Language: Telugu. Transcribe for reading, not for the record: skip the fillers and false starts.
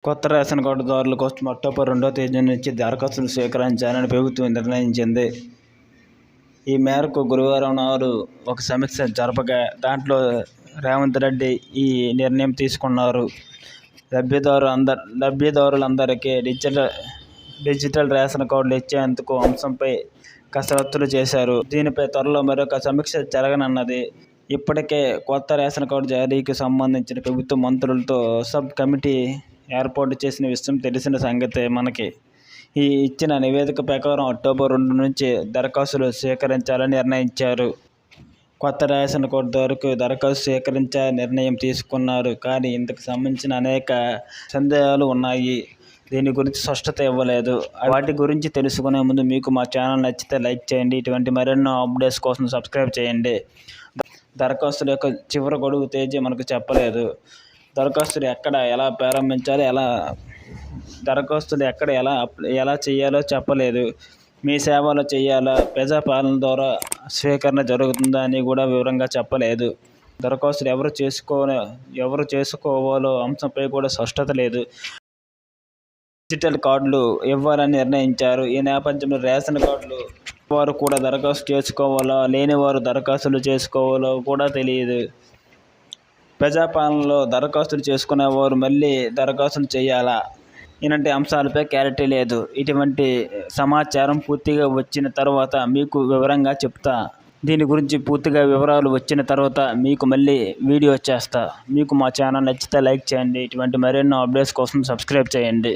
కొత్త రేషన్ కార్డుదారుల కోసం అక్టోబర్ 2వ తేదీ నుంచి దరఖాస్తులు స్వీకరించాలని ప్రభుత్వం నిర్ణయించింది. ఈ మేరకు గురువారం నాడు ఒక సమీక్ష జరపగా దాంట్లో రేవంత్ రెడ్డి ఈ నిర్ణయం తీసుకున్నారు. లబ్ధిదారులందరికీ డిజిటల్ రేషన్ కార్డులు ఇచ్చేందుకు అంశంపై కసరత్తులు చేశారు. దీనిపై త్వరలో మరొక సమీక్ష జరగనున్నది. ఇప్పటికే కొత్త రేషన్ కార్డు జారీకి సంబంధించిన ప్రభుత్వ మంత్రులతో సబ్ కమిటీ ఏర్పాటు చేసిన విషయం తెలిసిన సంగతే మనకి. ఈ ఇచ్చిన నివేదిక ప్రకారం అక్టోబర్ 2 నుంచి దరఖాస్తులు స్వీకరించాలని నిర్ణయించారు. కొత్త రేషన్ కార్డుదారులకు దరఖాస్తు స్వీకరించే నిర్ణయం తీసుకున్నారు. కానీ ఇందుకు సంబంధించిన అనేక సందేహాలు ఉన్నాయి. దీని గురించి స్పష్టత ఇవ్వలేదు. వాటి గురించి తెలుసుకునే ముందు మీకు మా ఛానల్ నచ్చితే లైక్ చేయండి. ఇటువంటి మరెన్నో అప్డేట్స్ కోసం సబ్స్క్రైబ్ చేయండి. దరఖాస్తుల యొక్క చివరి గడువు తేదీ మనకు చెప్పలేదు. దరఖాస్తులు ఎక్కడ ఎలా ప్రారంభించాలి, దరఖాస్తులు ఎక్కడ ఎలా చేయాలో చెప్పలేదు. మీ సేవలో చేయాలా, ప్రజాపాలన ద్వారా స్వీకరణ జరుగుతుందా అని కూడా వివరంగా చెప్పలేదు. దరఖాస్తులు ఎవరు చేసుకోవాలో అంశంపై కూడా స్పష్టత లేదు. డిజిటల్ కార్డులు ఇవ్వాలని నిర్ణయించారు. ఈ నేపథ్యంలో రేషన్ కార్డులు వారు కూడా దరఖాస్తు చేసుకోవాలా, లేని వారు దరఖాస్తులు చేసుకోవాలో కూడా తెలియదు. ప్రజాపాలనలో దరఖాస్తులు చేసుకునేవారు మళ్ళీ దరఖాస్తులు చేయాలా, ఇలాంటి అంశాలపై క్లారిటీ లేదు. ఇటువంటి సమాచారం పూర్తిగా వచ్చిన తర్వాత మీకు వివరంగా చెప్తా. దీని గురించి పూర్తిగా వివరాలు వచ్చిన తర్వాత మీకు మళ్ళీ వీడియో చేస్తా. మీకు మా ఛానల్ నచ్చితే లైక్ చేయండి. ఇటువంటి మరెన్నో అప్డేట్స్ కోసం సబ్స్క్రైబ్ చేయండి.